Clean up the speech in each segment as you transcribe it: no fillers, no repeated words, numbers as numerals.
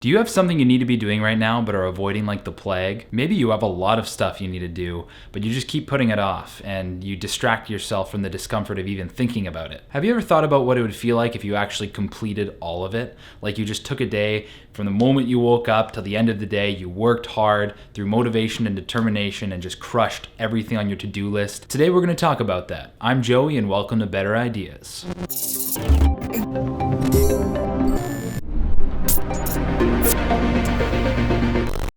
Do you have something you need to be doing right now but are avoiding like the plague? Maybe you have a lot of stuff you need to do, but you just keep putting it off and you distract yourself from the discomfort of even thinking about it. Have you ever thought about what it would feel like if you actually completed all of it? Like you just took a day from the moment you woke up till the end of the day, you worked hard through motivation and determination and just crushed everything on your to-do list. Today we're going to talk about that. I'm Joey and welcome to Better Ideas.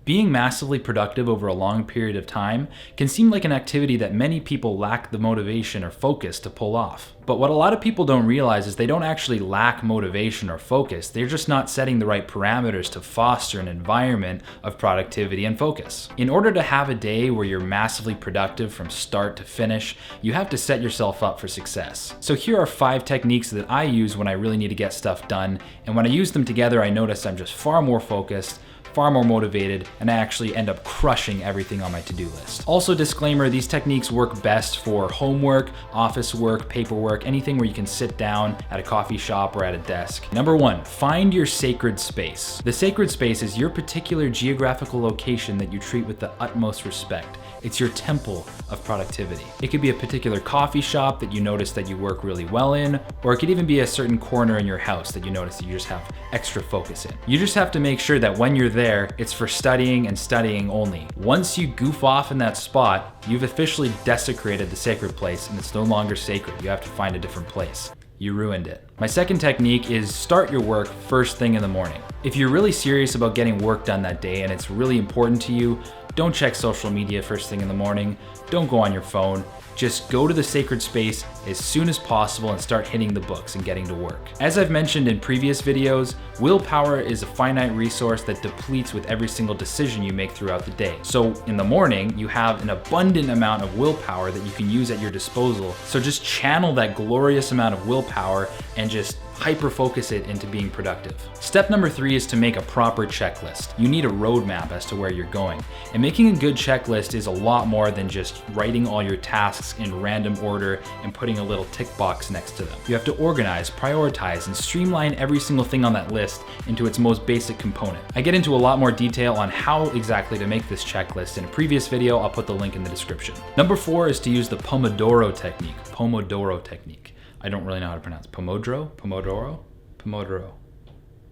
Being massively productive over a long period of time can seem like an activity that many people lack the motivation or focus to pull off. But what a lot of people don't realize is they don't actually lack motivation or focus, they're just not setting the right parameters to foster an environment of productivity and focus. In order to have a day where you're massively productive from start to finish, you have to set yourself up for success. So here are 5 techniques that I use when I really need to get stuff done, and when I use them together I notice I'm just far more focused, far more motivated, and I actually end up crushing everything on my to-do list. Also, disclaimer, these techniques work best for homework, office work, paperwork, anything where you can sit down at a coffee shop or at a desk. Number 1, find your sacred space. The sacred space is your particular geographical location that you treat with the utmost respect. It's your temple of productivity. It could be a particular coffee shop that you notice that you work really well in, or it could even be a certain corner in your house that you notice that you just have extra focus in. You just have to make sure that when you're there, it's for studying and studying only. Once you goof off in that spot, you've officially desecrated the sacred place and it's no longer sacred. You have to find a different place. You ruined it. My second technique is start your work first thing in the morning. If you're really serious about getting work done that day and it's really important to you, don't check social media first thing in the morning. Don't go on your phone. Just go to the sacred space as soon as possible and start hitting the books and getting to work. As I've mentioned in previous videos, willpower is a finite resource that depletes with every single decision you make throughout the day. So in the morning, you have an abundant amount of willpower that you can use at your disposal. So just channel that glorious amount of willpower and just hyper-focus it into being productive. Step number 3 is to make a proper checklist. You need a roadmap as to where you're going. And making a good checklist is a lot more than just writing all your tasks in random order and putting a little tick box next to them. You have to organize, prioritize, and streamline every single thing on that list into its most basic component. I get into a lot more detail on how exactly to make this checklist in a previous video. I'll put the link in the description. Number 4 is to use the Pomodoro Technique. Pomodoro Technique. I don't really know how to pronounce Pomodoro?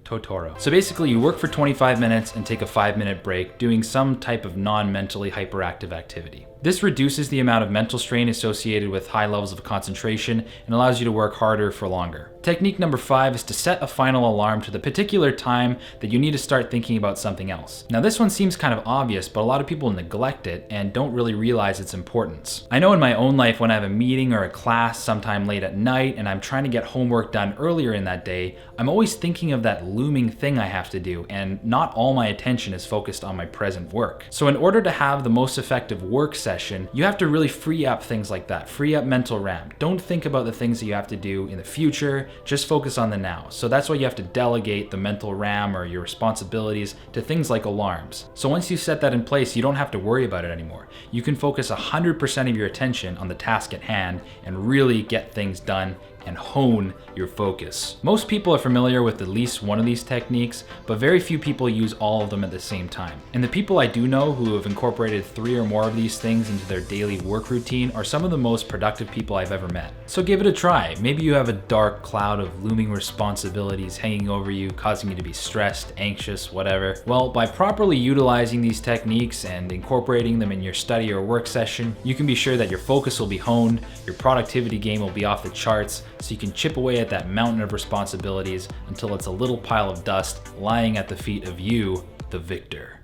Totoro. So basically you work for 25 minutes and take a 5-minute break doing some type of non-mentally hyperactive activity. This reduces the amount of mental strain associated with high levels of concentration and allows you to work harder for longer. Technique number 5 is to set a final alarm to the particular time that you need to start thinking about something else. Now this one seems kind of obvious, but a lot of people neglect it and don't really realize its importance. I know in my own life when I have a meeting or a class sometime late at night and I'm trying to get homework done earlier in that day, I'm always thinking of that looming thing I have to do and not all my attention is focused on my present work. So in order to have the most effective work session, you have to really free up things like that. Free up mental RAM. Don't think about the things that you have to do in the future, just focus on the now. So that's why you have to delegate the mental RAM or your responsibilities to things like alarms. So once you set that in place, you don't have to worry about it anymore. You can focus 100% of your attention on the task at hand and really get things done and hone your focus. Most people are familiar with at least one of these techniques, but very few people use all of them at the same time. And the people I do know who have incorporated 3 or more of these things into their daily work routine are some of the most productive people I've ever met. So give it a try. Maybe you have a dark cloud of looming responsibilities hanging over you, causing you to be stressed, anxious, whatever. Well, by properly utilizing these techniques and incorporating them in your study or work session, you can be sure that your focus will be honed, your productivity game will be off the charts, so you can chip away at that mountain of responsibilities until it's a little pile of dust lying at the feet of you, the victor.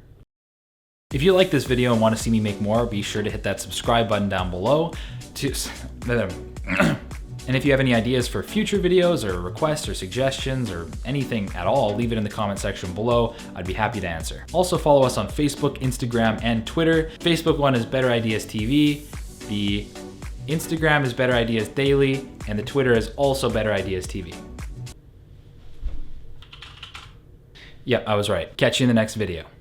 If you like this video and want to see me make more, be sure to hit that subscribe button down below. And if you have any ideas for future videos or requests or suggestions or anything at all, leave it in the comment section below. I'd be happy to answer. Also follow us on Facebook, Instagram, and Twitter. Facebook one is Better Ideas TV. The Instagram is Better Ideas Daily, and the Twitter is also Better Ideas TV. Yep, I was right. Catch you in the next video.